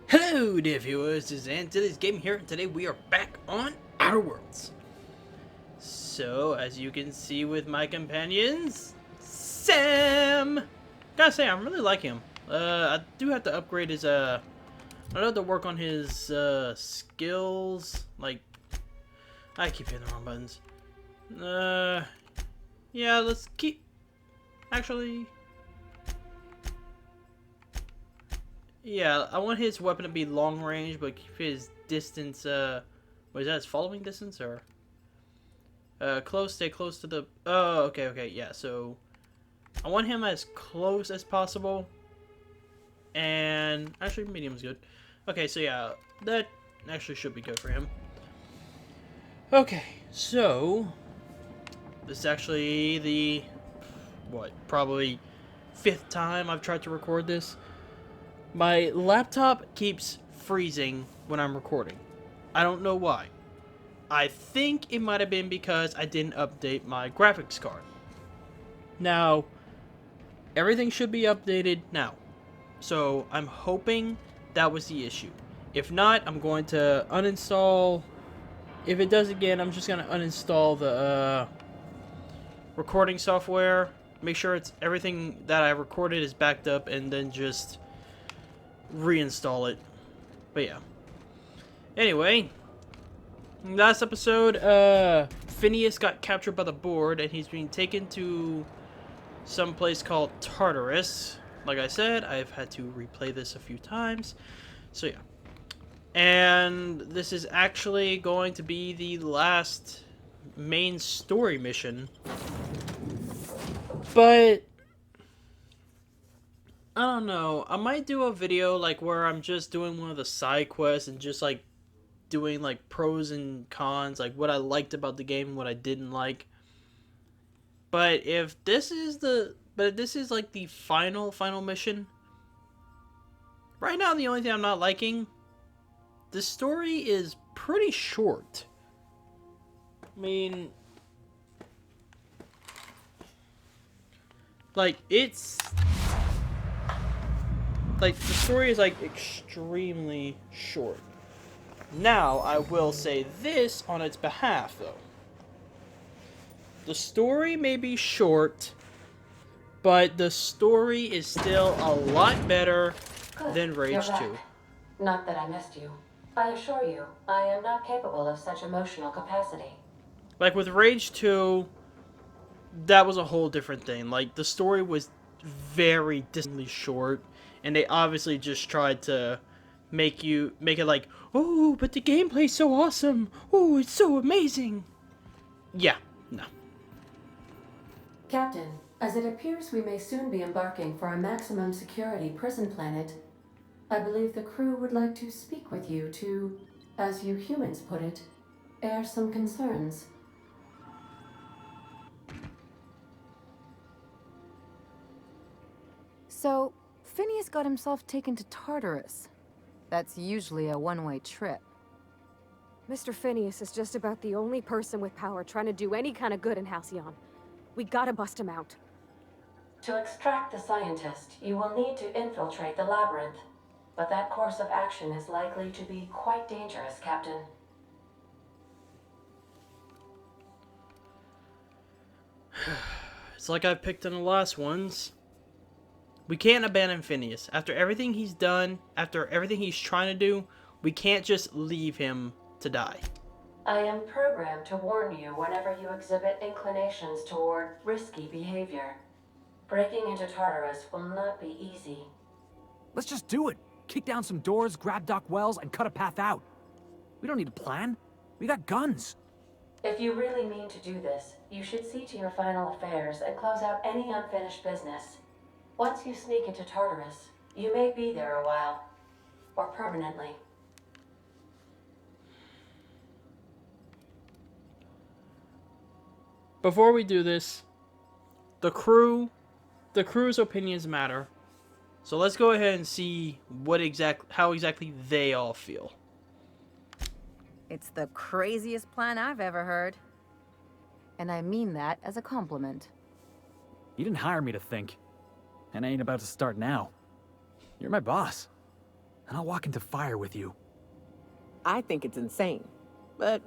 Hello dear viewers, this is Today's Game here, and today we are back on Outer Worlds. So, as you can see with my companions, Sam! Gotta say, I'm really liking him. I do have to upgrade his, I have to work on his, skills. Like, I keep hitting the wrong buttons. Yeah, let's keep, actually, yeah, I want his weapon to be long range, but keep his distance, what is that, his following distance, or? Stay close to the, oh, okay, yeah, so, I want him as close as possible, and, actually, medium's good. Okay, so yeah, that actually should be good for him. Okay, so, this is actually the, probably 5th time I've tried to record this. My laptop keeps freezing when I'm recording. I don't know why. I think it might have been because I didn't update my graphics card. Now, everything should be updated now. So, I'm hoping that was the issue. If not, I'm going to uninstall. If it does again, I'm just going to uninstall the recording software. Make sure it's everything that I recorded is backed up, and then just reinstall it. But yeah. Anyway, last episode, Phineas got captured by the board, and he's being taken to some place called Tartarus. Like I said, I've had to replay this a few times. So yeah. And this is actually going to be the last main story mission. But I don't know. I might do a video like where I'm just doing one of the side quests and just like doing like pros and cons, like what I liked about the game, what I didn't like. But if this is like the final mission, right now the only thing I'm not liking, the story is pretty short. I mean, like it's like the story is like extremely short. Now, I will say this on its behalf though. The story may be short, but the story is still a lot better than Rage 2. Not that I missed you. I assure you, I am not capable of such emotional capacity. Like with Rage 2, that was a whole different thing. Like the story was very distantly short, and they obviously just tried to make it like, oh, but the gameplay's so awesome. Oh, it's so amazing. Yeah, no. Captain, as it appears we may soon be embarking for a maximum security prison planet, I believe the crew would like to speak with you to, as you humans put it, air some concerns. So, Phineas got himself taken to Tartarus. That's usually a one-way trip. Mr. Phineas is just about the only person with power trying to do any kind of good in Halcyon. We gotta bust him out. To extract the scientist, you will need to infiltrate the labyrinth. But that course of action is likely to be quite dangerous, Captain. It's like I picked in the last ones. We can't abandon Phineas. After everything he's done, after everything he's trying to do, we can't just leave him to die. I am programmed to warn you whenever you exhibit inclinations toward risky behavior. Breaking into Tartarus will not be easy. Let's just do it. Kick down some doors, grab Doc Wells, and cut a path out. We don't need a plan. We got guns. If you really mean to do this, you should see to your final affairs and close out any unfinished business. Once you sneak into Tartarus, you may be there a while. Or permanently. Before we do this, the crew's opinions matter. So let's go ahead and see how exactly they all feel. It's the craziest plan I've ever heard. And I mean that as a compliment. You didn't hire me to think. And I ain't about to start now. You're my boss. and I'll walk into fire with you. I think it's insane. But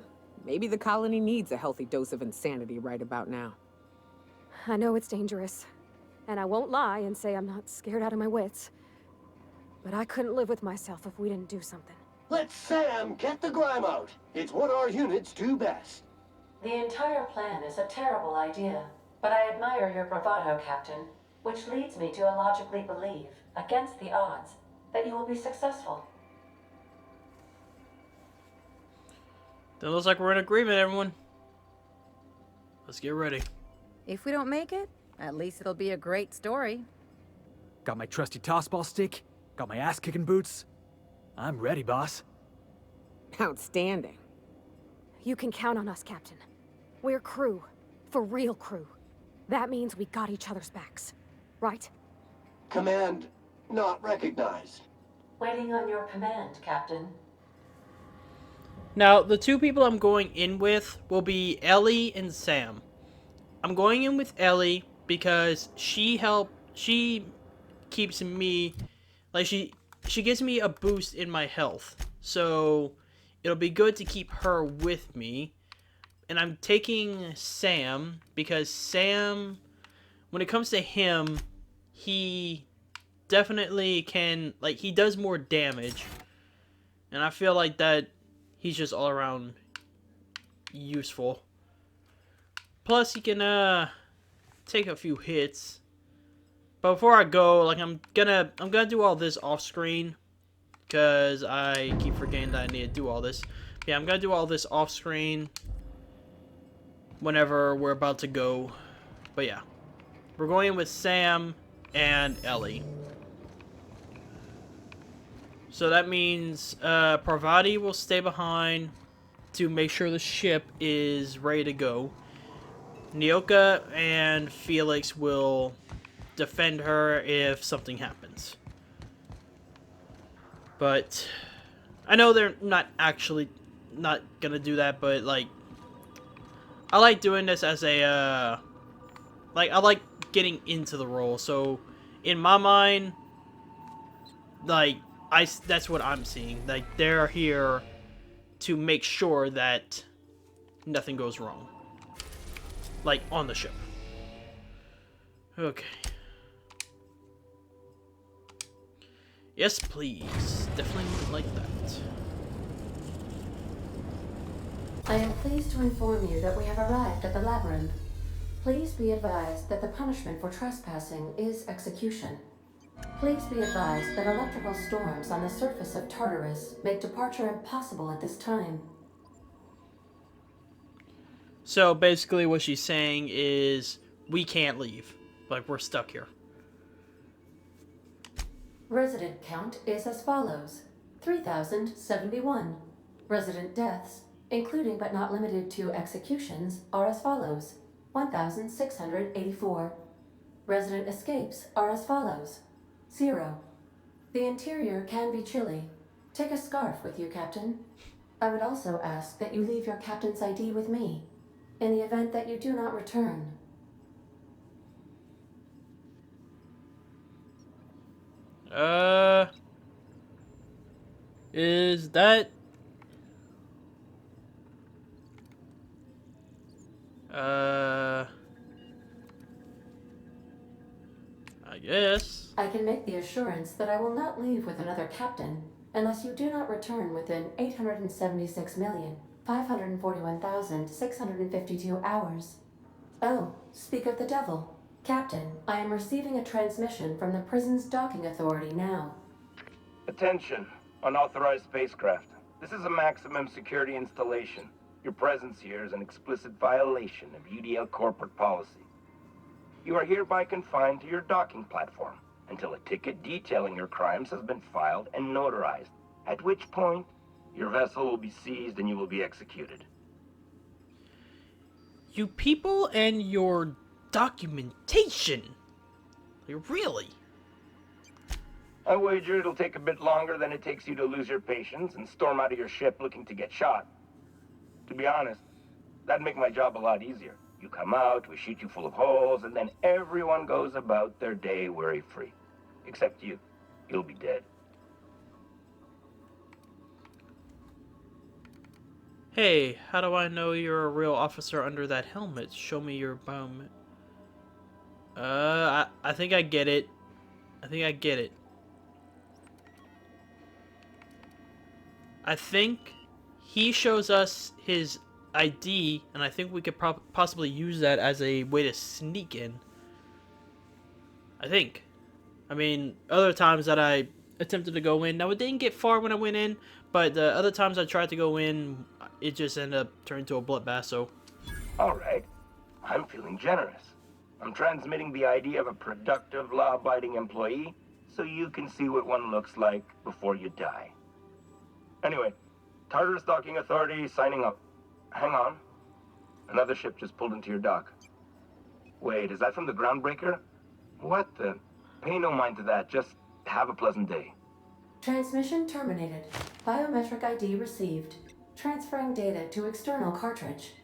maybe the colony needs a healthy dose of insanity right about now. I know it's dangerous. And I won't lie and say I'm not scared out of my wits. But I couldn't live with myself if we didn't do something. Let Sam get the grime out. It's what our units do best. The entire plan is a terrible idea, but I admire your bravado, Captain, which leads me to illogically believe, against the odds, that you will be successful. That looks like we're in agreement, everyone. Let's get ready. If we don't make it, at least it'll be a great story. Got my trusty tossball stick, got my ass-kicking boots. I'm ready, boss. Outstanding. You can count on us, Captain. We're crew. For real crew. That means we got each other's backs. Right? Command not recognized. Waiting on your command, Captain. Now, the two people I'm going in with will be Ellie and Sam. I'm going in with Ellie because she keeps me, like, she gives me a boost in my health. So, it'll be good to keep her with me. And I'm taking Sam because Sam, when it comes to him, he definitely can, like, he does more damage. And I feel like that he's just all around useful. Plus, he can take a few hits. But before I go, like, I'm gonna do all this off screen because I keep forgetting that I need to do all this. Yeah, I'm gonna do all this off screen whenever we're about to go. But yeah, we're going with Sam and Ellie. So that means Parvati will stay behind to make sure the ship is ready to go. Nyoka and Felix will defend her if something happens. But I know they're not gonna do that, but like I like doing this as a like I like getting into the role. So in my mind, like that's what I'm seeing. Like they're here to make sure that nothing goes wrong. Like on the ship. Okay. Yes, please. Definitely would like that. I am pleased to inform you that we have arrived at the labyrinth. Please be advised that the punishment for trespassing is execution. Please be advised that electrical storms on the surface of Tartarus make departure impossible at this time. So basically what she's saying is we can't leave. Like we're stuck here. Resident count is as follows: 3,071. Resident deaths, including but not limited to executions, are as follows: 1,684. Resident escapes are as follows: 0. The interior can be chilly. Take a scarf with you, Captain. I would also ask that you leave your captain's ID with me, in the event that you do not return. Is that... I guess. I can make the assurance that I will not leave with another captain unless you do not return within 876,541,652 hours. Oh, speak of the devil. Captain, I am receiving a transmission from the prison's docking authority now. Attention, unauthorized spacecraft. This is a maximum security installation. Your presence here is an explicit violation of UDL corporate policy. You are hereby confined to your docking platform until a ticket detailing your crimes has been filed and notarized, at which point your vessel will be seized and you will be executed. You people and your documentation. Really? I wager it'll take a bit longer than it takes you to lose your patience and storm out of your ship looking to get shot. To be honest, that'd make my job a lot easier. You come out, we shoot you full of holes, and then everyone goes about their day worry-free. Except you. You'll be dead. Hey, how do I know you're a real officer under that helmet? Show me your biomet. I think I get it. I think I get it. I think he shows us his ID, and I think we could possibly use that as a way to sneak in. I think. I mean, other times that I attempted to go in, now it didn't get far when I went in, but the other times I tried to go in, it just ended up turning to a bloodbath, so... Alright. I'm feeling generous. I'm transmitting the idea of a productive, law-abiding employee so you can see what one looks like before you die. Anyway, Tartar Stalking Authority signing up. Hang on. Another ship just pulled into your dock. Wait, is that from the Groundbreaker? What the... Pay no mind to that. Just have a pleasant day. Transmission terminated. Biometric ID received. Transferring data to external cartridge.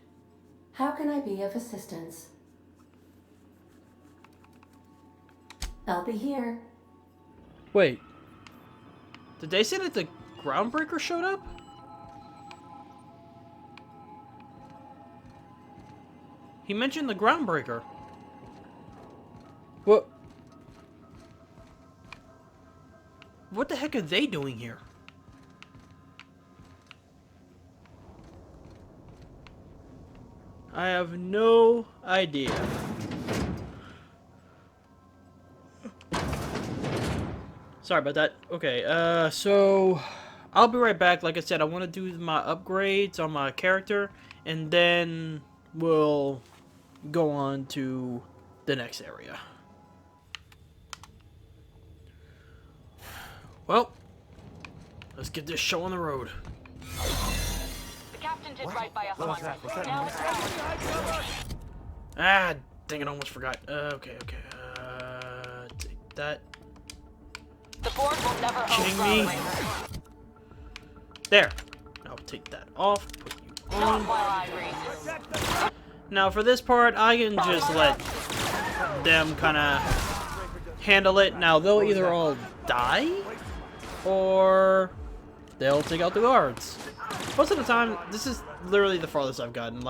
How can I be of assistance? I'll be here. Wait. Did they say that the Groundbreaker showed up? He mentioned the Groundbreaker. What? What the heck are they doing here? I have no idea. Sorry about that. Okay, so I'll be right back. Like I said, I want to do my upgrades on my character, and then we'll go on to the next area. Well, let's get this show on the road. The captain did right by us once. Now it's Ah, dang it, I almost forgot. Okay. Take that. the board will never own Kidding me? Groundbreaker. There. Now take that off. Put you Not on. while I breathe. Now for this part, I can just let them kind of handle it. Now they'll either all die, or they'll take out the guards. Most of the time, this is literally the farthest I've gotten.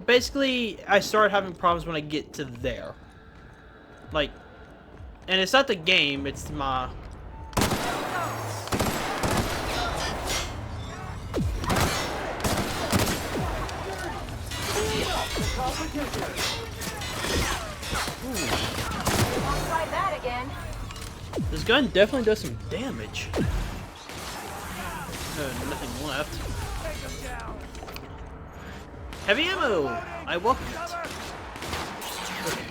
Basically, I start having problems when I get to there. And it's not the game, it's my... Try that again. This gun definitely does some damage. Nothing left. Heavy ammo! I welcome it. Okay.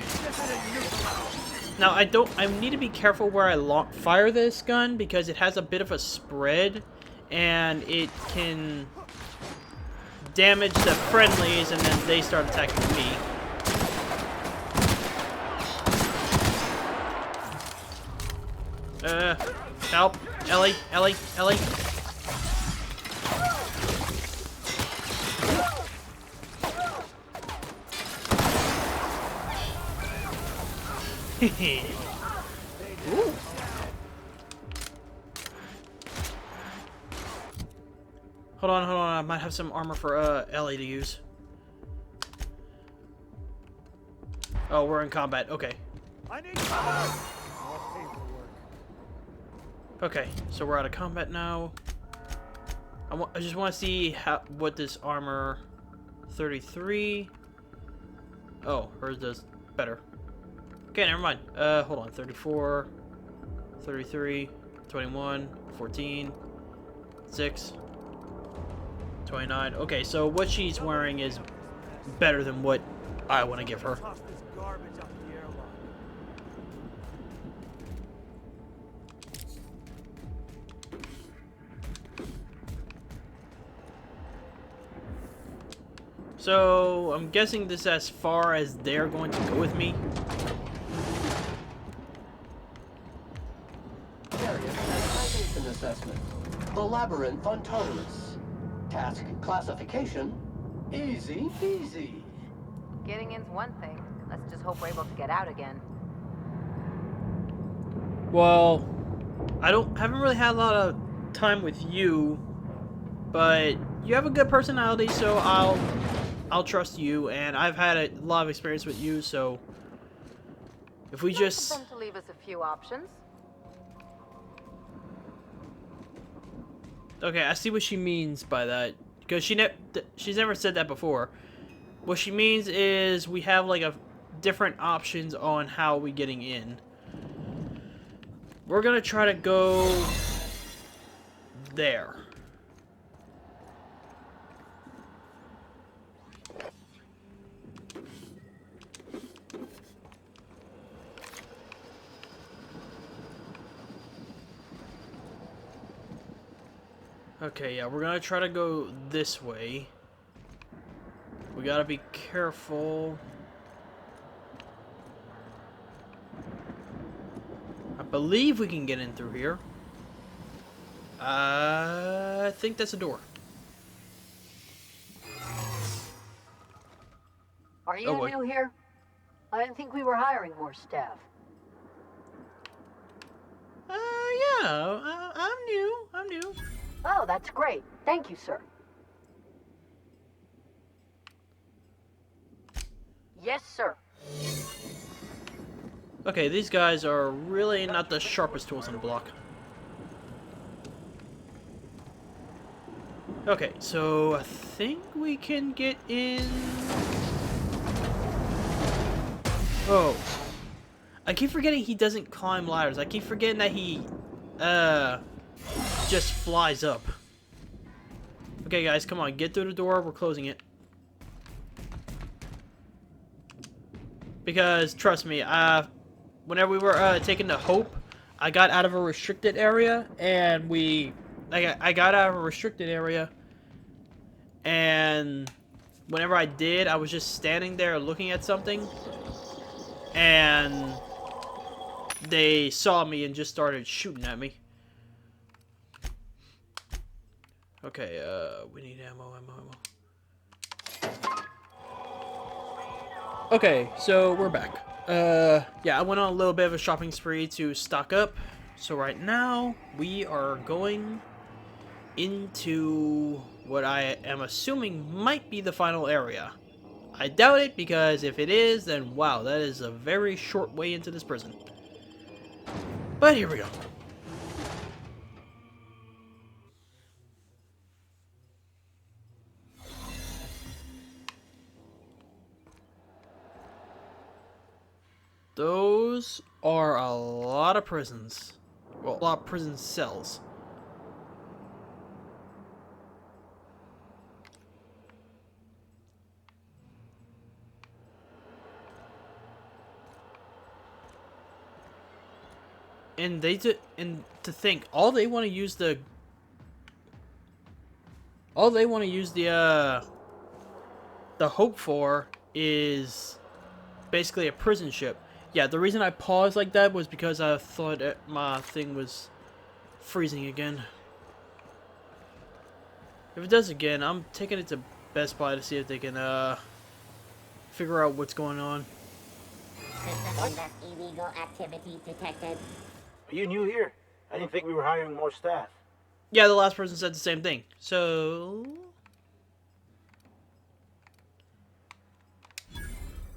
Now I need to be careful where I fire this gun because it has a bit of a spread and it can damage the friendlies and then they start attacking me. Help! Ellie! Ooh. Hold on, I might have some armor for Ellie to use. Oh, we're in combat. Okay. Okay, so we're out of combat now. I just want to see what this armor 33. Oh, hers does better. Okay, never mind. Hold on. 34, 33, 21, 14, 6, 29. Okay, so what she's wearing is better than what I want to give her. So, I'm guessing this is as far as they're going to go with me. Citation assessment. The Labyrinth on Tartarus. Task classification. Easy peasy. Getting in's one thing. Let's just hope we're able to get out again. Well, haven't really had a lot of time with you but you have a good personality, so I'll trust you, and I've had a lot of experience with you, so if we just... Them to leave us a few options. Okay, I see what she means by that, because she's never said that before. What she means is we have like a different options on how we getting in. We're gonna try to go there. Okay, yeah, we're gonna try to go this way. We gotta be careful. I believe we can get in through here. I think that's a door. Are you new here? I didn't think we were hiring more staff. Yeah, I'm new. Oh, that's great. Thank you, sir. Yes, sir. Okay, these guys are really not the sharpest tools on the block. Okay, so I think we can get in... Oh. I keep forgetting he doesn't climb ladders. I keep forgetting that he, just flies up. Okay, guys, come on. Get through the door. We're closing it. Because, trust me, whenever we were taking the Hope, I got out of a restricted area, and I got out of a restricted area, and whenever I did, I was just standing there looking at something, and they saw me and just started shooting at me. Okay, we need ammo. Okay, so we're back. Yeah, I went on a little bit of a shopping spree to stock up. So right now, we are going into what I am assuming might be the final area. I doubt it, because if it is, then wow, that is a very short way into this prison. But here we go. Those are a lot of prisons. Well, a lot of prison cells. And to think, all they want to use the Hope for is basically a prison ship. Yeah, the reason I paused like that was because I thought my thing was freezing again. If it does again, I'm taking it to Best Buy to see if they can figure out what's going on. Illegal activity detected. Are you new here? I didn't think we were hiring more staff. Yeah, the last person said the same thing. So...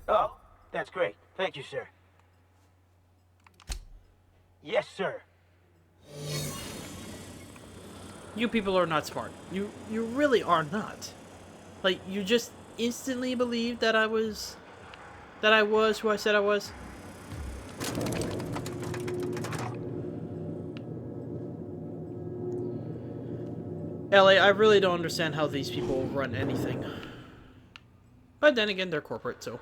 Oh, that's great. Thank you, sir. Yes, sir. You people are not smart. You really are not. Like, you just instantly believed that I was who I said I was. Ellie, I really don't understand how these people run anything. But then again, they're corporate, so.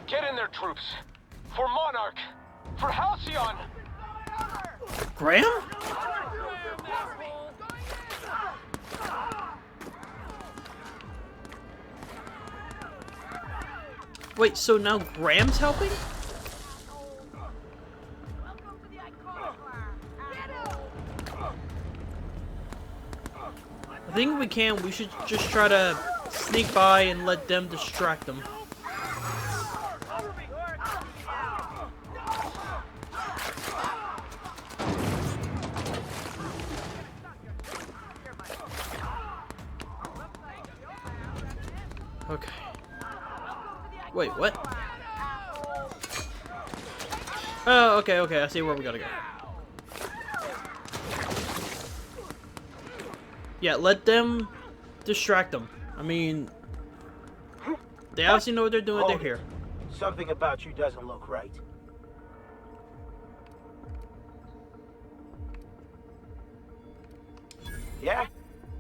Get in there, troops. For Monarch. For Halcyon. Graham? Wait, so now Graham's helping? I think we should just try to sneak by and let them distract them. Okay. Wait, what? Oh, okay, okay. I see where we gotta go. Yeah, let them distract them. I mean, they obviously know what they're doing. They're here. Something about you doesn't look right. Yeah?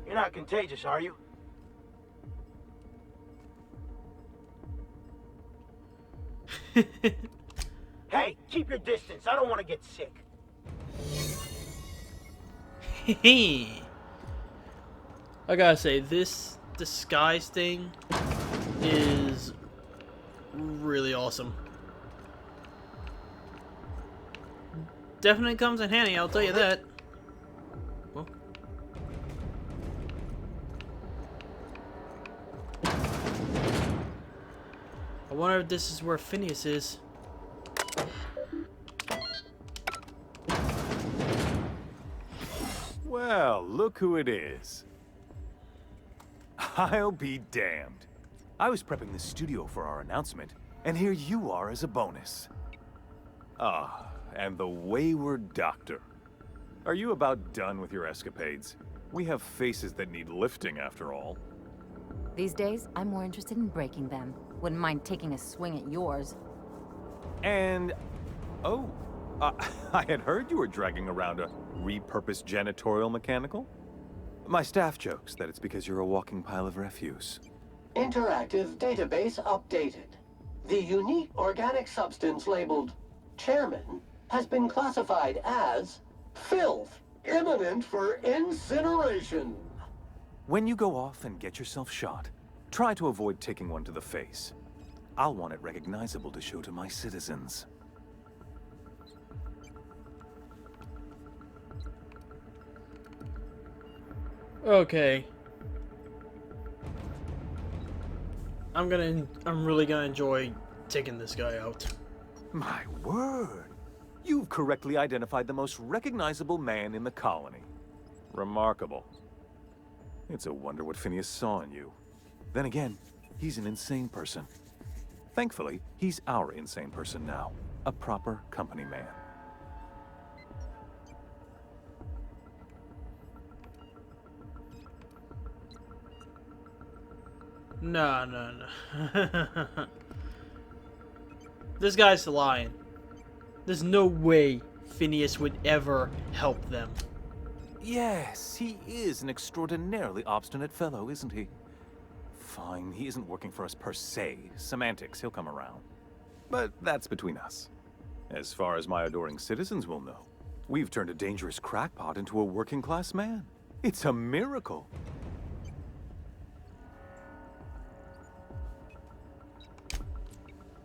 You're not contagious, are you? Hey, keep your distance. I don't want to get sick. I gotta say, this disguise thing is really awesome. Definitely comes in handy, I'll tell you that. Well. I wonder if this is where Phineas is. Well, look who it is. I'll be damned. I was prepping the studio for our announcement, and here you are as a bonus. Ah, and the wayward doctor. Are you about done with your escapades? We have faces that need lifting, after all. These days, I'm more interested in breaking them. Wouldn't mind taking a swing at yours. And... oh, I had heard you were dragging around a repurposed janitorial mechanical? My staff jokes that it's because you're a walking pile of refuse. Interactive database updated. The unique organic substance labeled Chairman has been classified as filth, imminent for incineration. When you go off and get yourself shot, try to avoid taking one to the face. I'll want it recognizable to show to my citizens. Okay. I'm really gonna enjoy taking this guy out. My word! You've correctly identified the most recognizable man in the colony. Remarkable. It's a wonder what Phineas saw in you. Then again, he's an insane person. Thankfully, he's our insane person now. A proper company man. No. This guy's lying. There's no way Phineas would ever help them. Yes, he is an extraordinarily obstinate fellow, isn't he? Fine, he isn't working for us per se. Semantics, he'll come around. But that's between us. As far as my adoring citizens will know, we've turned a dangerous crackpot into a working-class man. It's a miracle.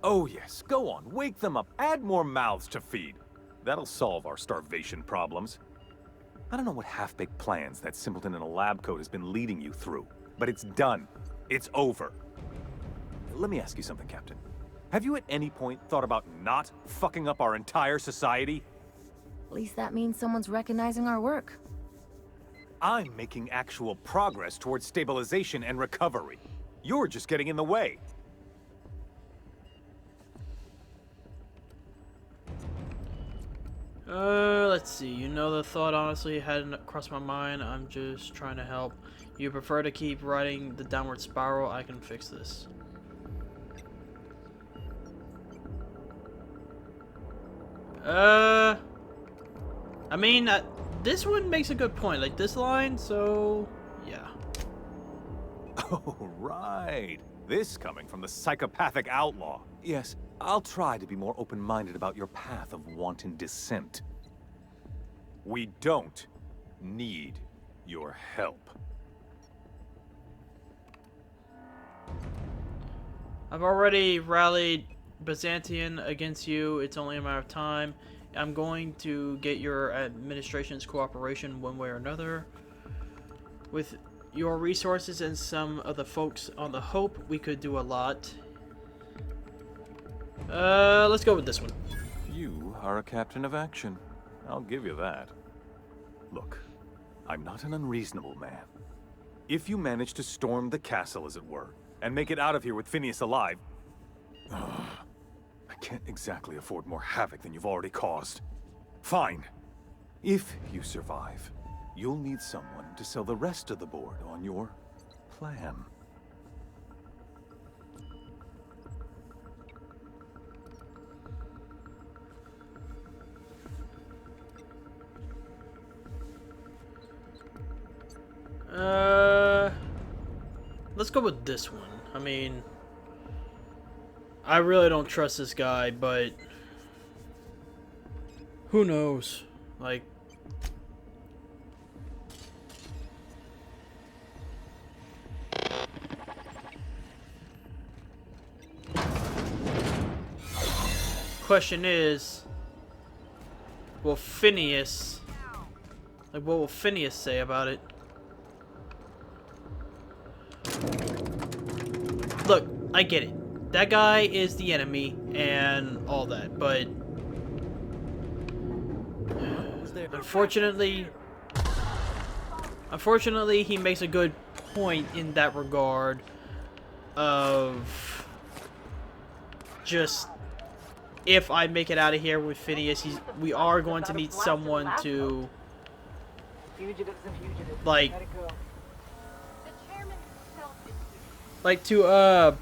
Oh yes, go on, wake them up, add more mouths to feed. That'll solve our starvation problems. I don't know what half-baked plans that simpleton in a lab coat has been leading you through, but it's done. It's over. Let me ask you something, Captain. Have you at any point thought about not fucking up our entire society? At least that means someone's recognizing our work. I'm making actual progress towards stabilization and recovery. You're just getting in the way. Let's see. You know, the thought honestly hadn't crossed my mind. I'm just trying to help. You prefer to keep riding the downward spiral? I can fix this. I mean, this one makes a good point. Like, this line, so... yeah. Oh, right. This coming from the psychopathic outlaw. Yes, I'll try to be more open-minded about your path of wanton descent. We don't need your help. I've already rallied Byzantium against you. It's only a matter of time. I'm going to get your administration's cooperation one way or another. With your resources and some of the folks on the Hope, we could do a lot. Let's go with this one. You are a captain of action. I'll give you that. Look, I'm not an unreasonable man. If you manage to storm the castle, as it were, and make it out of here with Phineas alive. Ugh. I can't exactly afford more havoc than you've already caused. Fine. If you survive, you'll need someone to sell the rest of the board on your plan. Let's go with this one. I mean, I really don't trust this guy, but who knows? Like, question is, will Phineas, like, what will Phineas say about it? Look, I get it. That guy is the enemy and all that, but unfortunately, he makes a good point in that regard of just, if I make it out of here with Phineas, we are going to need someone to, like to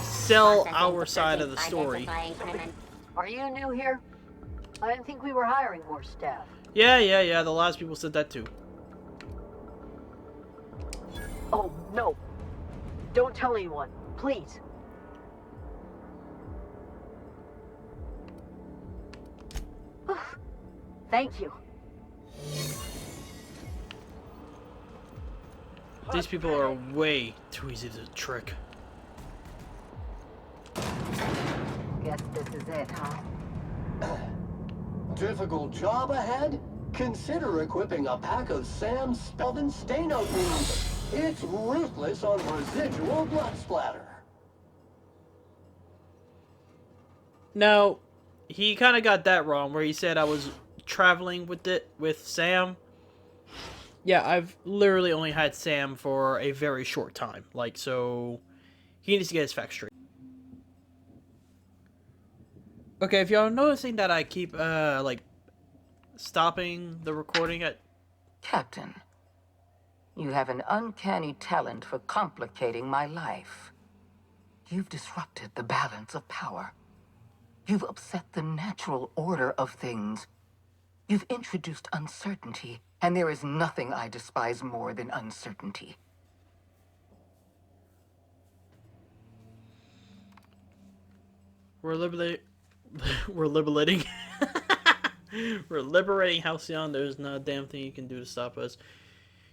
sell our side of the story. Are you new here? I didn't think we were hiring more staff. Yeah, the last people said that too. Oh, no. Don't tell anyone, please. Thank you. These people are way too easy to trick. Guess this is it, huh? Difficult job ahead? Consider equipping a pack of Sam's Spelvin Stay-Note remover. It's ruthless on residual blood splatter. Now, he kind of got that wrong, where he said I was traveling with Sam. Yeah, I've literally only had Sam for a very short time. Like, so he needs to get his facts straight. Okay, if y'all noticing that I keep, like, stopping the recording at... Captain, you have an uncanny talent for complicating my life. You've disrupted the balance of power. You've upset the natural order of things. You've introduced uncertainty, and there is nothing I despise more than uncertainty. We're liberating... We're liberating Halcyon. There's not a damn thing you can do to stop us.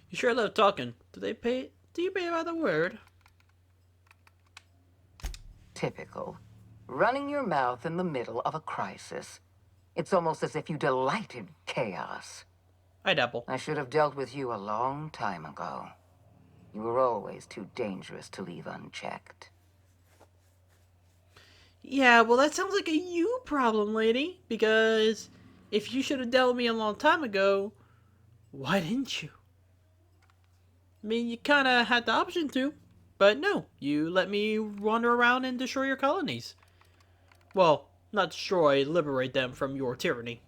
You sure love talking. Do you pay by the word? Typical. Running your mouth in the middle of a crisis. It's almost as if you delight in chaos. I dabble. I should have dealt with you a long time ago. You were always too dangerous to leave unchecked. Yeah, well, that sounds like a you problem, lady. Because if you should have dealt with me a long time ago, why didn't you? I mean, you kind of had the option to. But no, you let me wander around and destroy your colonies. Well, not destroy, liberate them from your tyranny.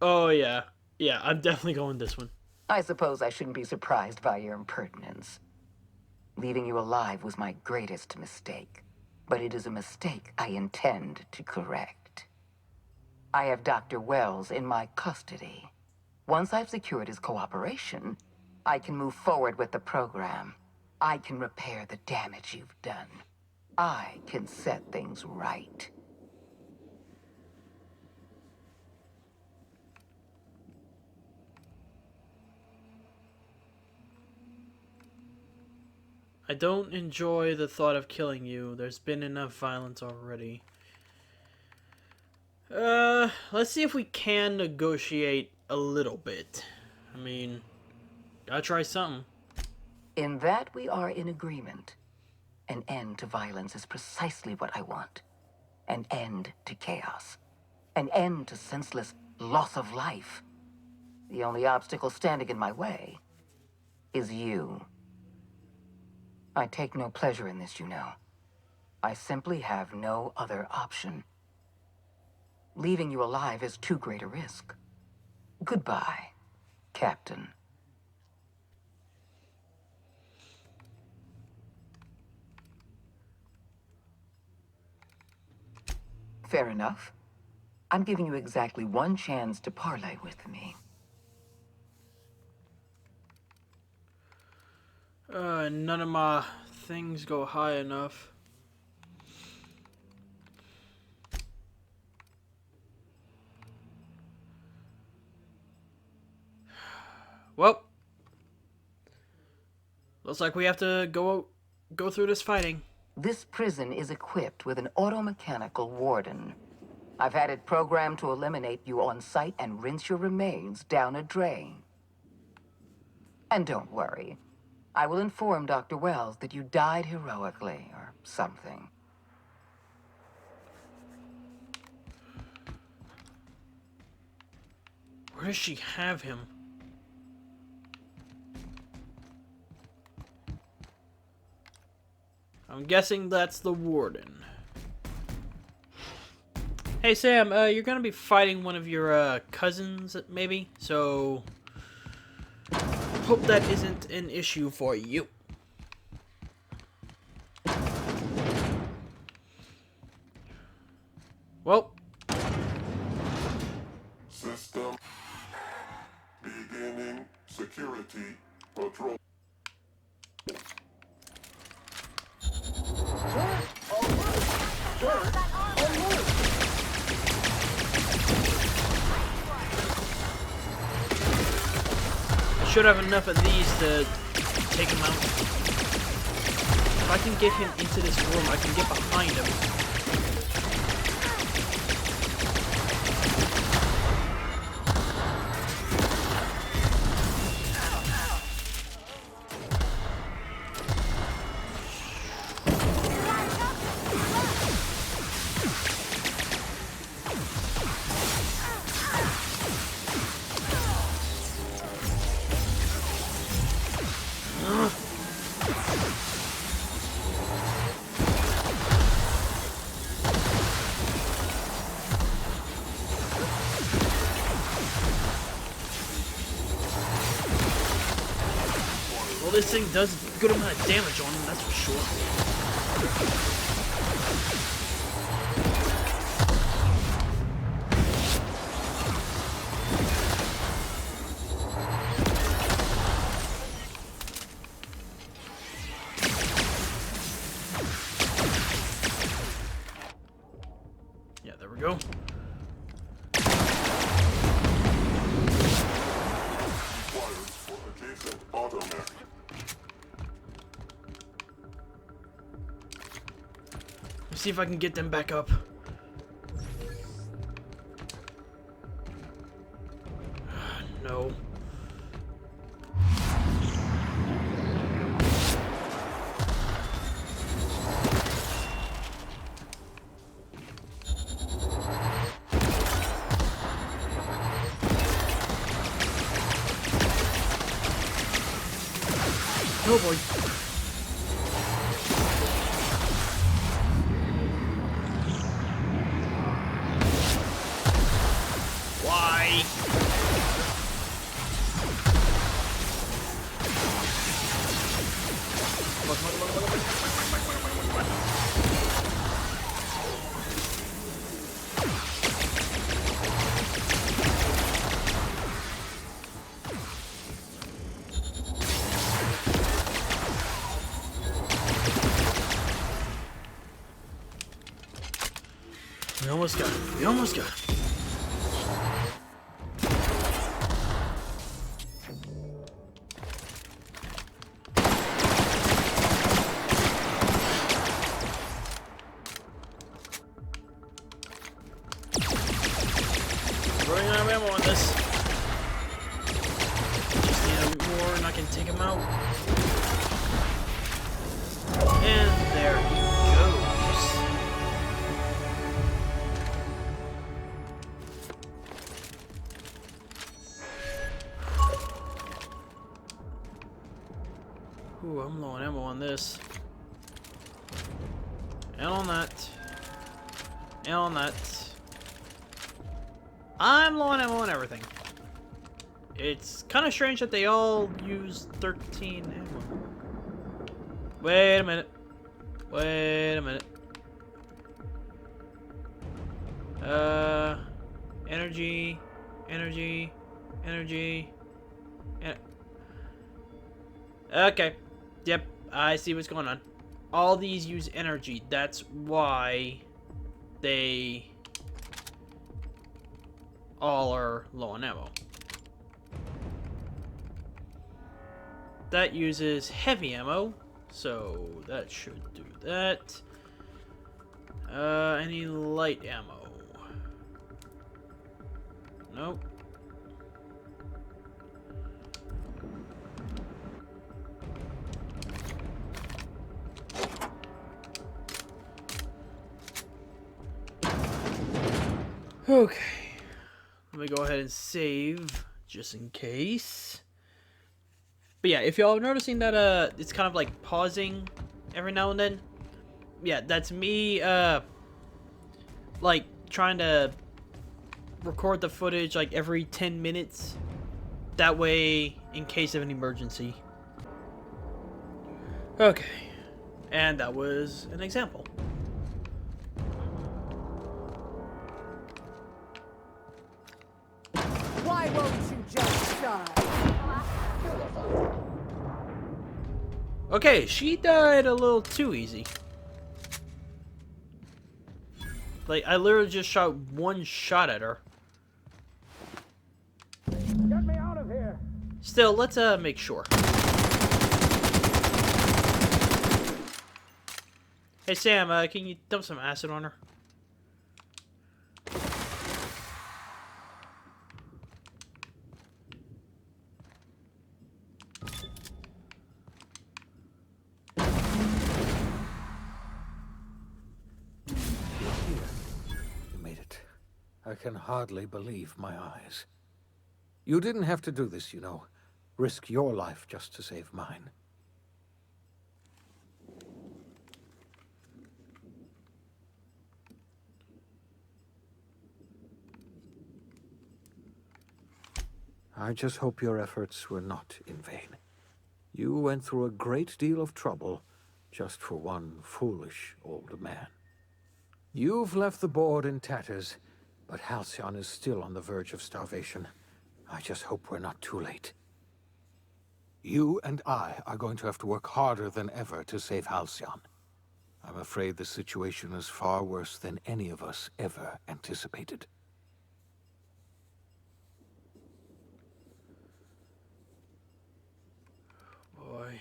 Oh, yeah. Yeah, I'm definitely going this one. I suppose I shouldn't be surprised by your impertinence. Leaving you alive was my greatest mistake. But it is a mistake I intend to correct. I have Dr. Wells in my custody. Once I've secured his cooperation, I can move forward with the program. I can repair the damage you've done. I can set things right. I don't enjoy the thought of killing you. There's been enough violence already. Let's see if we can negotiate a little bit. I mean, gotta try something. In that we are in agreement. An end to violence is precisely what I want. An end to chaos. An end to senseless loss of life. The only obstacle standing in my way is you. I take no pleasure in this, you know. I simply have no other option. Leaving you alive is too great a risk. Goodbye, Captain. Fair enough. I'm giving you exactly one chance to parley with me. None of my things go high enough. Well, looks like we have to go through this fighting. This prison is equipped with an automechanical warden. I've had it programmed to eliminate you on sight and rinse your remains down a drain. And don't worry. I will inform Dr. Wells that you died heroically, or something. Where does she have him? I'm guessing that's the warden. Hey Sam, you're gonna be fighting one of your cousins, maybe? So hope that isn't an issue for you. Well. System beginning security patrol. I should have enough of these to take him out. If I can get him into this room, I can get behind him. Well, this thing does a good amount of damage on him, that's for sure. Yeah, there we go. Let's see if I can get them back up. No. Oh boy. Why? We almost got him. We almost got him. Running out of ammo on this. Just need more and I can take him out. And there he goes. on ammo on this. And on that. And on that. I'm low on ammo on everything. It's kind of strange that they all use 13 ammo. Wait a minute. Wait a minute. Energy. Energy. Energy. Okay. Yep, I see what's going on. All these use energy. That's why they all are low on ammo. That uses heavy ammo, so that should do that. Any light ammo? Nope. Okay. Let me go ahead and save, just in case. But yeah, if y'all are noticing that it's kind of like pausing every now and then, yeah, that's me like trying to record the footage like every 10 minutes. That way, in case of an emergency. Okay. And that was an example. Why won't you just shut? Okay, she died a little too easy. Like, I literally just shot one shot at her. Get me out of here! Still, let's make sure. Hey Sam, can you dump some acid on her? I can hardly believe my eyes. You didn't have to do this, you know. Risk your life just to save mine. I just hope your efforts were not in vain. You went through a great deal of trouble just for one foolish old man. You've left the board in tatters, but Halcyon is still on the verge of starvation. I just hope we're not too late. You and I are going to have to work harder than ever to save Halcyon. I'm afraid the situation is far worse than any of us ever anticipated. Boy.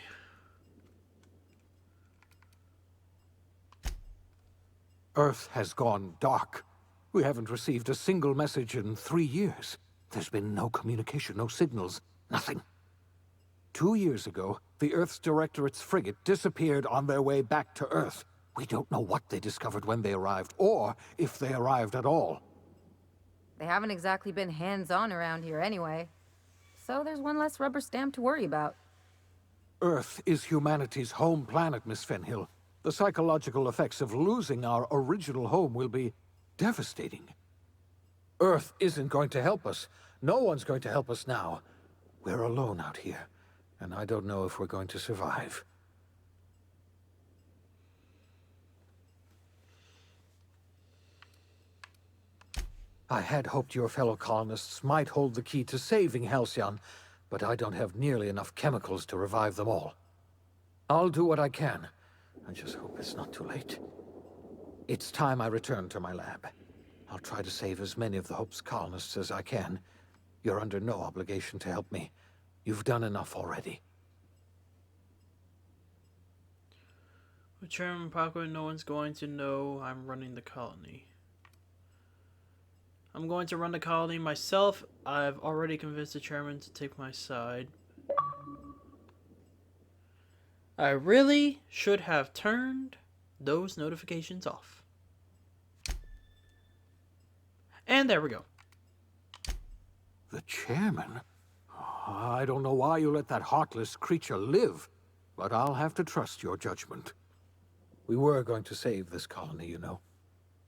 Earth has gone dark. We haven't received a single message in 3 years. There's been no communication, no signals, nothing. 2 years ago, the Earth's Directorate's frigate disappeared on their way back to Earth. We don't know what they discovered when they arrived, or if they arrived at all. They haven't exactly been hands-on around here anyway. So there's one less rubber stamp to worry about. Earth is humanity's home planet, Miss Fenhill. The psychological effects of losing our original home will be devastating. Earth isn't going to help us. No one's going to help us now. We're alone out here, and I don't know if we're going to survive. I had hoped your fellow colonists might hold the key to saving Halcyon, but I don't have nearly enough chemicals to revive them all. I'll do what I can. I just hope it's not too late. It's time I return to my lab. I'll try to save as many of the Hope's colonists as I can. You're under no obligation to help me. You've done enough already. With Chairman Parker, no one's going to know I'm running the colony. I'm going to run the colony myself. I've already convinced the chairman to take my side. I really should have turned those notifications off. And there we go. The chairman? I don't know why you let that heartless creature live. but I'll have to trust your judgment. We were going to save this colony, you know.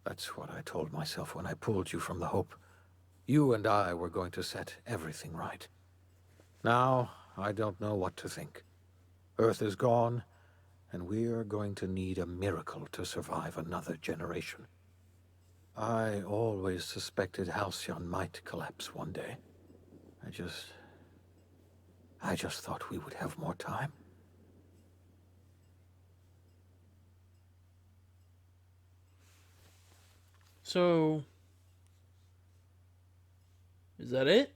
That's what I told myself when I pulled you from the Hope. You and I were going to set everything right. Now, I don't know what to think. Earth is gone, and we're going to need a miracle to survive another generation. I always suspected Halcyon might collapse one day. I just thought we would have more time. So, is that it?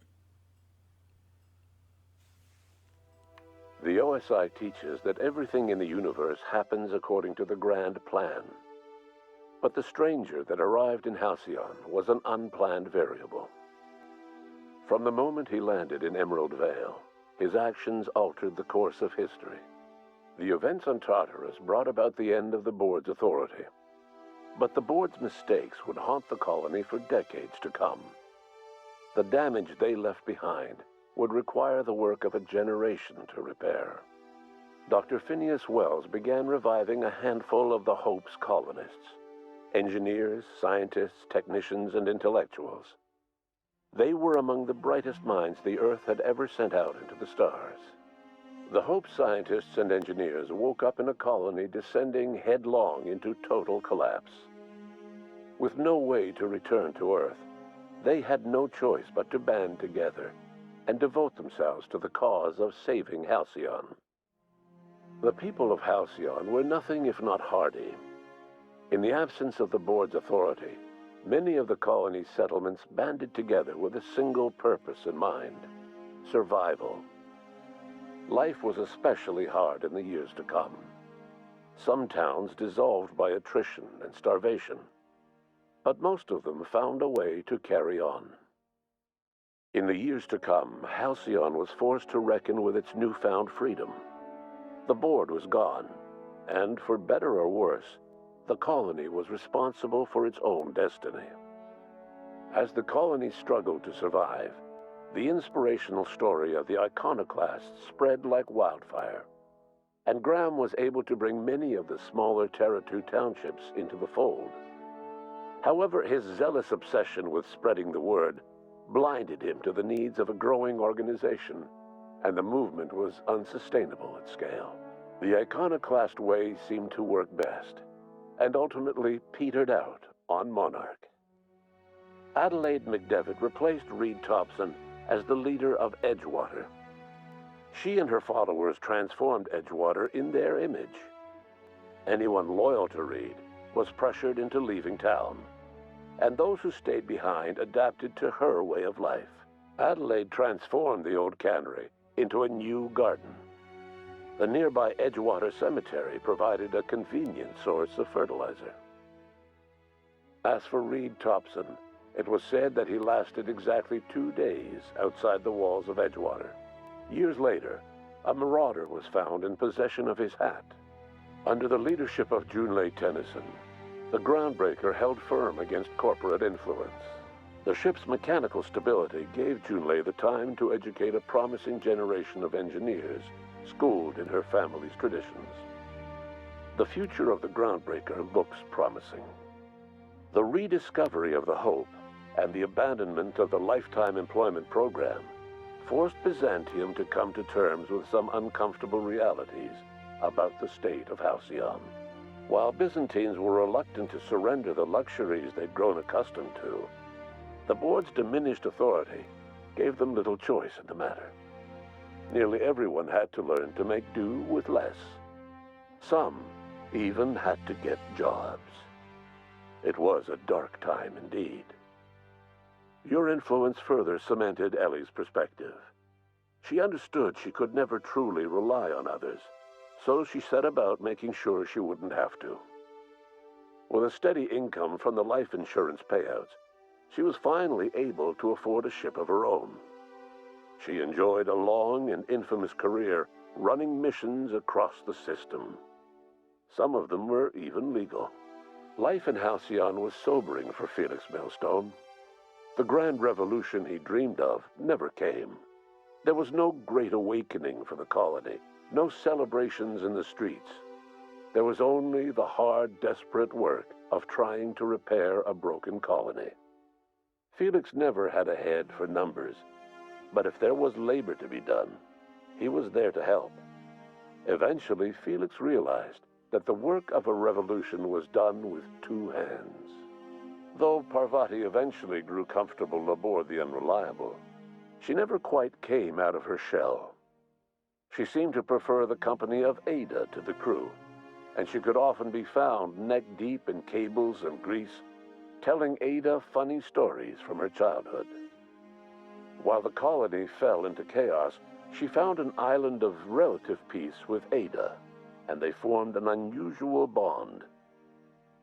The OSI teaches that everything in the universe happens according to the grand plan. But the stranger that arrived in Halcyon was an unplanned variable. From the moment he landed in Emerald Vale, his actions altered the course of history. The events on Tartarus brought about the end of the board's authority. But the board's mistakes would haunt the colony for decades to come. The damage they left behind would require the work of a generation to repair. Dr. Phineas Wells began reviving a handful of the Hope's colonists. Engineers, scientists, technicians, and intellectuals. They were among the brightest minds the Earth had ever sent out into the stars. The Hope scientists and engineers woke up in a colony descending headlong into total collapse. With no way to return to Earth, they had no choice but to band together and devote themselves to the cause of saving Halcyon. The people of Halcyon were nothing if not hardy. In the absence of the board's authority, many of the colony's settlements banded together with a single purpose in mind: survival. Life was especially hard in the years to come. Some towns dissolved by attrition and starvation, but most of them found a way to carry on. In the years to come, Halcyon was forced to reckon with its newfound freedom. The board was gone, and for better or worse, the colony was responsible for its own destiny. As the colony struggled to survive, the inspirational story of the iconoclasts spread like wildfire, and Graham was able to bring many of the smaller Terra 2 townships into the fold. However, his zealous obsession with spreading the word blinded him to the needs of a growing organization, and the movement was unsustainable at scale. The iconoclast way seemed to work best, and ultimately petered out on Monarch. Adelaide McDevitt replaced Reed Thompson as the leader of Edgewater. She and her followers transformed Edgewater in their image. Anyone loyal to Reed was pressured into leaving town, and those who stayed behind adapted to her way of life. Adelaide transformed the old cannery into a new garden. The nearby Edgewater Cemetery provided a convenient source of fertilizer. As for Reed Thompson, it was said that he lasted exactly 2 days outside the walls of Edgewater. Years later, a marauder was found in possession of his hat. Under the leadership of Junlei Tennyson, the groundbreaker held firm against corporate influence. The ship's mechanical stability gave Junlei the time to educate a promising generation of engineers schooled in her family's traditions. The future of the groundbreaker looks promising. The rediscovery of the Hope and the abandonment of the lifetime employment program forced Byzantium to come to terms with some uncomfortable realities about the state of Halcyon. While Byzantines were reluctant to surrender the luxuries they'd grown accustomed to, the board's diminished authority gave them little choice in the matter. Nearly everyone had to learn to make do with less. Some even had to get jobs. It was a dark time indeed. Your influence further cemented Ellie's perspective. She understood she could never truly rely on others, so she set about making sure she wouldn't have to. With a steady income from the life insurance payouts, she was finally able to afford a ship of her own. She enjoyed a long and infamous career running missions across the system. Some of them were even legal. Life in Halcyon was sobering for Felix Millstone. The grand revolution he dreamed of never came. There was no great awakening for the colony, no celebrations in the streets. There was only the hard, desperate work of trying to repair a broken colony. Felix never had a head for numbers, but if there was labor to be done, he was there to help. Eventually, Felix realized that the work of a revolution was done with two hands. Though Parvati eventually grew comfortable aboard the Unreliable, she never quite came out of her shell. She seemed to prefer the company of Ada to the crew, and she could often be found neck-deep in cables and grease, telling Ada funny stories from her childhood. While the colony fell into chaos, she found an island of relative peace with Ada, and they formed an unusual bond.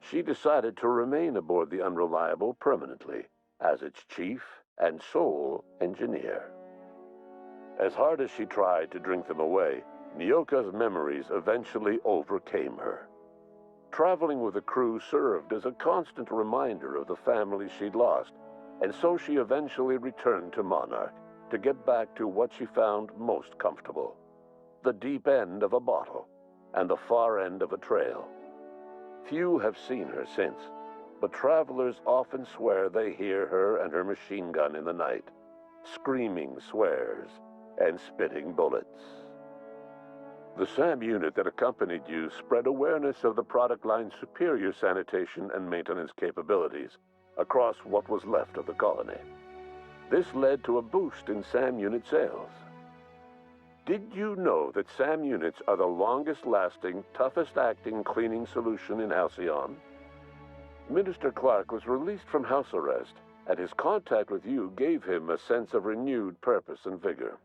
She decided to remain aboard the Unreliable permanently as its chief and sole engineer. As hard as she tried to drink them away, Nyoka's memories eventually overcame her. Traveling with the crew served as a constant reminder of the family she'd lost, and so she eventually returned to Monarch to get back to what she found most comfortable: the deep end of a bottle and the far end of a trail. Few have seen her since, but travelers often swear they hear her and her machine gun in the night, screaming swears and spitting bullets. The SAM unit that accompanied you spread awareness of the product line's superior sanitation and maintenance capabilities across what was left of the colony. This led to a boost in SAM unit sales. Did you know that SAM units are the longest-lasting, toughest-acting cleaning solution in Halcyon? Minister Clark was released from house arrest, and his contact with you gave him a sense of renewed purpose and vigor.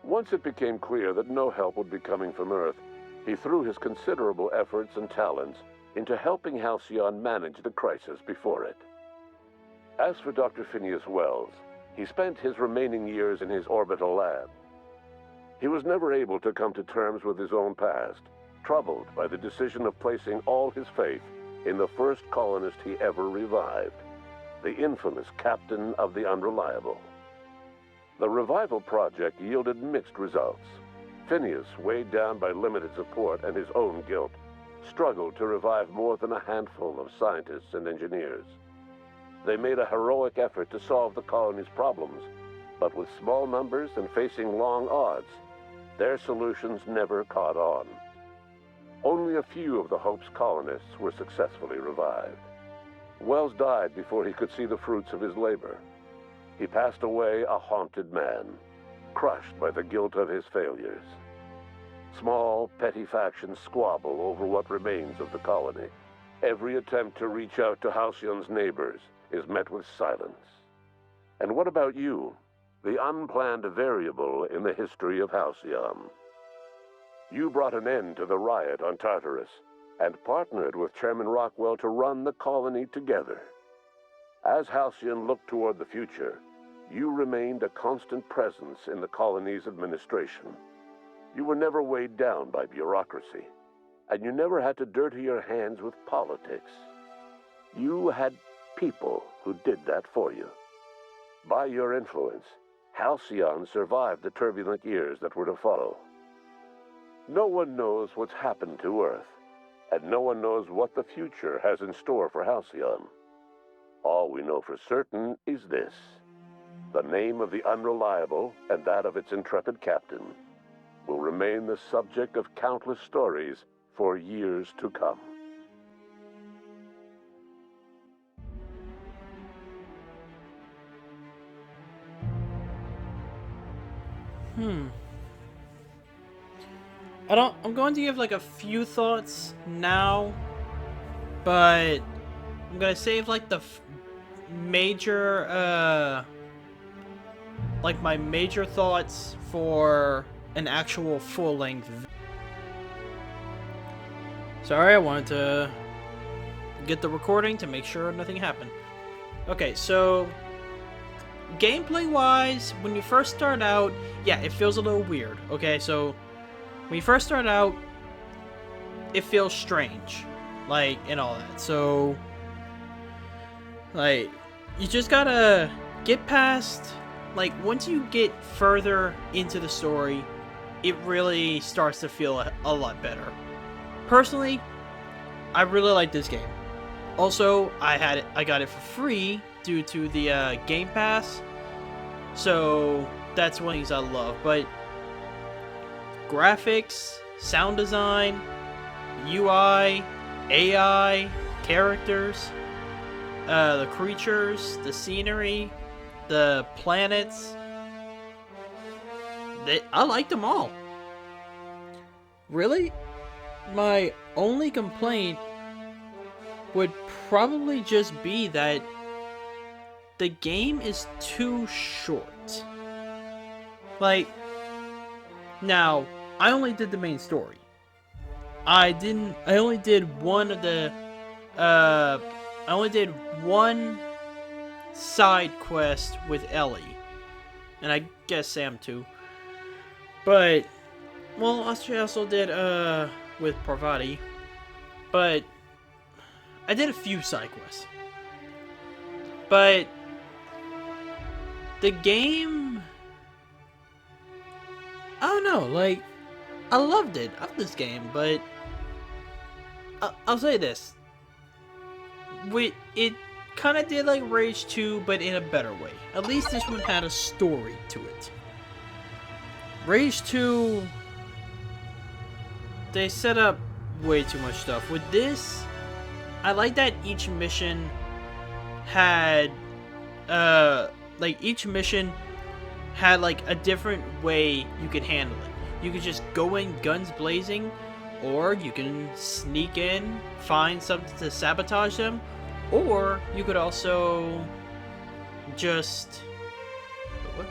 Once it became clear that no help would be coming from Earth, he threw his considerable efforts and talents into helping Halcyon manage the crisis before it. As for Dr. Phineas Wells, he spent his remaining years in his orbital lab. He was never able to come to terms with his own past, troubled by the decision of placing all his faith in the first colonist he ever revived, the infamous captain of the Unreliable. The revival project yielded mixed results. Phineas, weighed down by limited support and his own guilt, struggled to revive more than a handful of scientists and engineers. They made a heroic effort to solve the colony's problems, but with small numbers and facing long odds, their solutions never caught on. Only a few of the Hope's colonists were successfully revived. Wells died before he could see the fruits of his labor. He passed away a haunted man, crushed by the guilt of his failures. Small, petty factions squabble over what remains of the colony. Every attempt to reach out to Halcyon's neighbors is met with silence. And what about you, the unplanned variable in the history of Halcyon? You brought an end to the riot on Tartarus and partnered with Chairman Rockwell to run the colony together. As Halcyon looked toward the future, you remained a constant presence in the colony's administration. You were never weighed down by bureaucracy, and you never had to dirty your hands with politics. You had people who did that for you. By your influence, Halcyon survived the turbulent years that were to follow. No one knows what's happened to Earth, and no one knows what the future has in store for Halcyon. All we know for certain is this: the name of the Unreliable and that of its intrepid captain will remain the subject of countless stories for years to come. I'm going to give like a few thoughts now, but I'm gonna save like the major, like my major thoughts for an actual full-length video. Sorry, I wanted to get the recording to make sure nothing happened. Okay, so gameplay-wise, when you first start out, yeah, it feels a little weird. Okay, so when you first start out, it feels strange, like, and all that. So, like, you just gotta get past, like, once you get further into the story, it really starts to feel a lot better. Personally, I really like this game. Also, I got it for free due to the Game Pass, so that's one of the things I love. But graphics, sound design, UI, AI, characters, the creatures, the scenery, the planets, I liked them all. Really? My only complaint would probably just be that the game is too short. Like, now, I only did the main story. I only did one of the, I only did one side quest with Ellie. And I guess Sam too. But, well, I also did, with Parvati. But, I did a few side quests. But, the game, I don't know, like, I loved it. I love this game, but I'll say this. It kind of did like Rage 2, but in a better way. At least this one had a story to it. Rage 2, they set up way too much stuff. With this, I like that each mission had, each mission had like a different way you could handle it. You could just go in guns blazing, or you can sneak in, find something to sabotage them, or you could also just... What?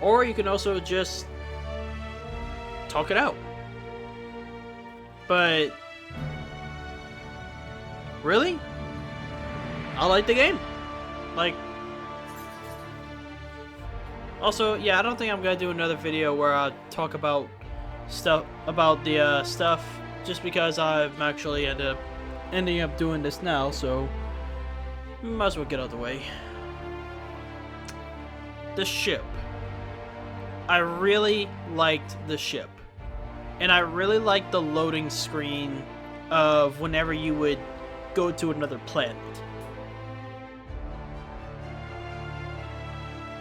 Or you can also just talk it out. But really, I like the game. Like, also, yeah, I don't think I'm gonna do another video where I talk about stuff about the stuff, just because I've actually ending up doing this now, so might as well get out of the way. The ship. I really liked the ship, and I really liked the loading screen of whenever you would go to another planet.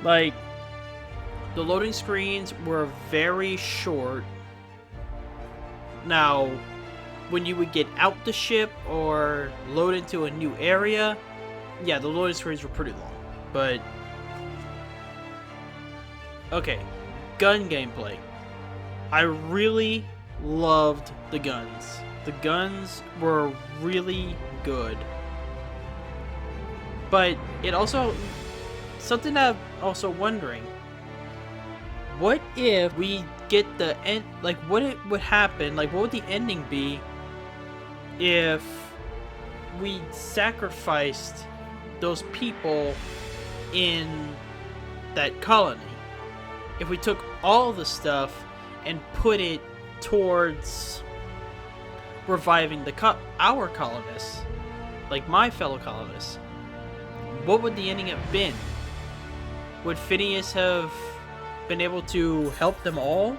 Like, the loading screens were very short. Now, when you would get out the ship or load into a new area, yeah, the loading screens were pretty long. But, okay, gun gameplay. I really loved the guns. The guns were really good. But it also, something that I'm also wondering, what if we get the end, like, what it would happen, like, what would the ending be if we sacrificed those people in that colony? If we took all the stuff and put it towards reviving our colonists, like my fellow colonists, what would the ending have been? Would Phineas have been able to help them all,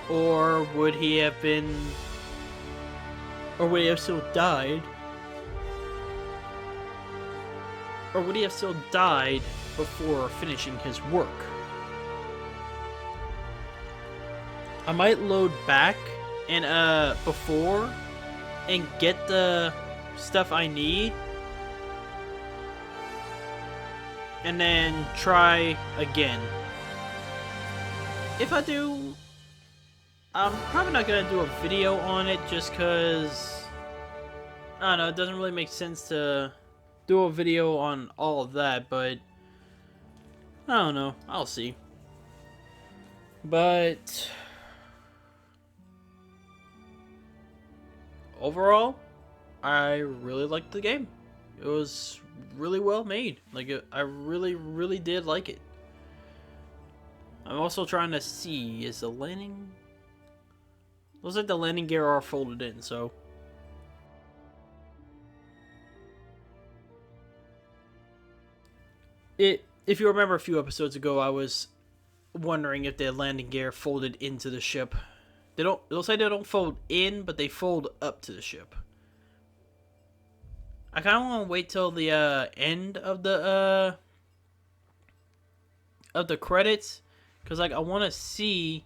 or would he have been, or would he have still died, or would he have still died before finishing his work? I might load back and before and get the stuff I need, and then try again. If I do, I'm probably not gonna do a video on it, just cause I don't know, it doesn't really make sense to do a video on all of that, but I don't know, I'll see. But overall, I really liked the game. It was really well made. Like, I really did like it. I'm also trying to see, is the landing... Looks like the landing gear are folded in, so... If you remember a few episodes ago, I was wondering if their landing gear folded into the ship. They don't. It looks like they don't fold in, but they fold up to the ship. I kind of want to wait till the end of the credits, because like I want to see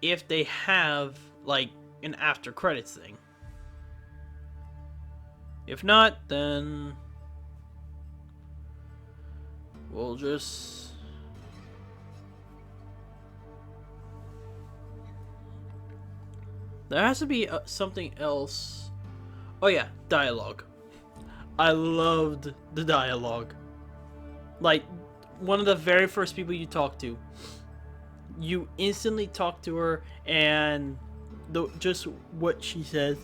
if they have like an after credits thing. If not, then we'll just there has to be something else. Oh yeah, dialogue. I loved the dialogue. Like, one of the very first people you talk to, you instantly talk to her, and just what she says.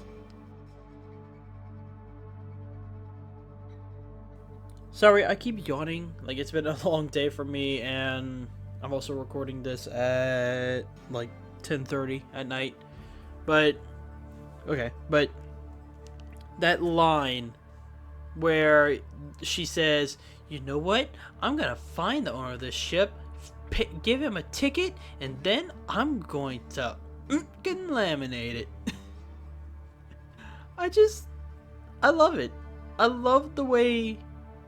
Sorry, I keep yawning. Like, it's been a long day for me, and I'm also recording this at like 10:30 at night. But okay, but that line where she says, "You know what? I'm gonna find the owner of this ship, give him a ticket, and then I'm going to laminate it." I love it. I love the way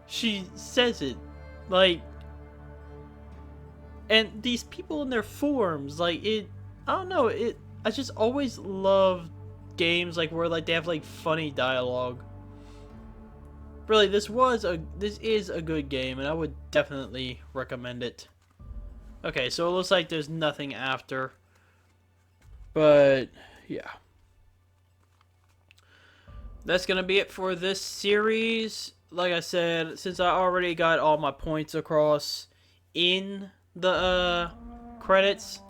she says it. Like, and these people in their forms, like, I don't know, I just always love games like where like they have like funny dialogue. Really, this is a good game, and I would definitely recommend it. Okay, so it looks like there's nothing after. But, yeah. That's gonna be it for this series. Like I said, since I already got all my points across in the credits,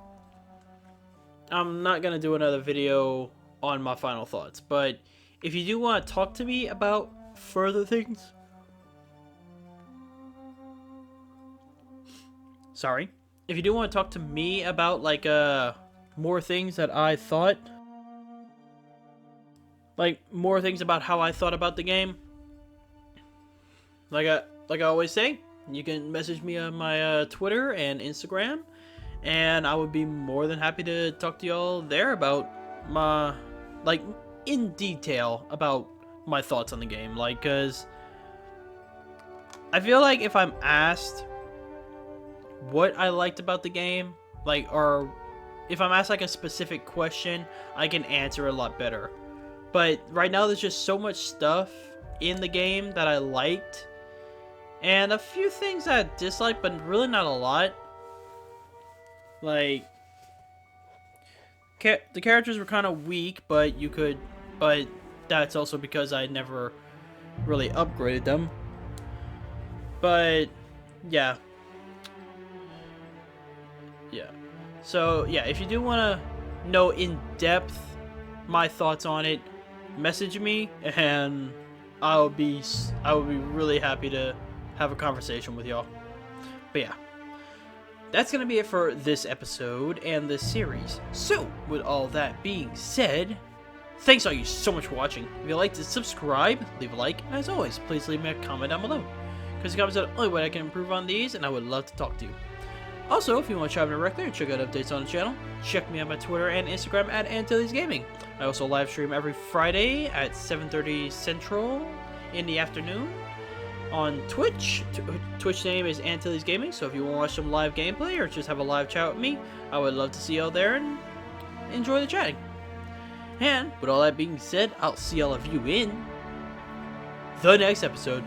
I'm not gonna do another video on my final thoughts. But if you do want to talk to me about further things, if you do want to talk to me about like more things that I thought, like more things about how I thought about the game, like I always say, you can message me on my Twitter and Instagram, and I would be more than happy to talk to y'all there about my, like, in detail about my thoughts on the game. Like, cause I feel like if I'm asked what I liked about the game, like, or if I'm asked like a specific question, I can answer a lot better. But right now there's just so much stuff in the game that I liked, and a few things that I disliked, but really not a lot. Like, the characters were kind of weak, but that's also because I never really upgraded them. But yeah. So yeah, if you do want to know in depth my thoughts on it, message me, and I would be really happy to have a conversation with y'all. But yeah, that's gonna be it for this episode and this series. So with all that being said, thanks all you so much for watching. If you'd like to subscribe, leave a like, and as always, please leave me a comment down below, because the comments are the only way I can improve on these, and I would love to talk to you. Also, if you want to chime in directly or check out updates on the channel, check me out on my Twitter and Instagram at Antilles Gaming. I also live stream every Friday at 7:30 Central in the afternoon on Twitch. Twitch name is Antilles Gaming, so if you want to watch some live gameplay or just have a live chat with me, I would love to see y'all there and enjoy the chatting. And with all that being said, I'll see all of you in the next episode.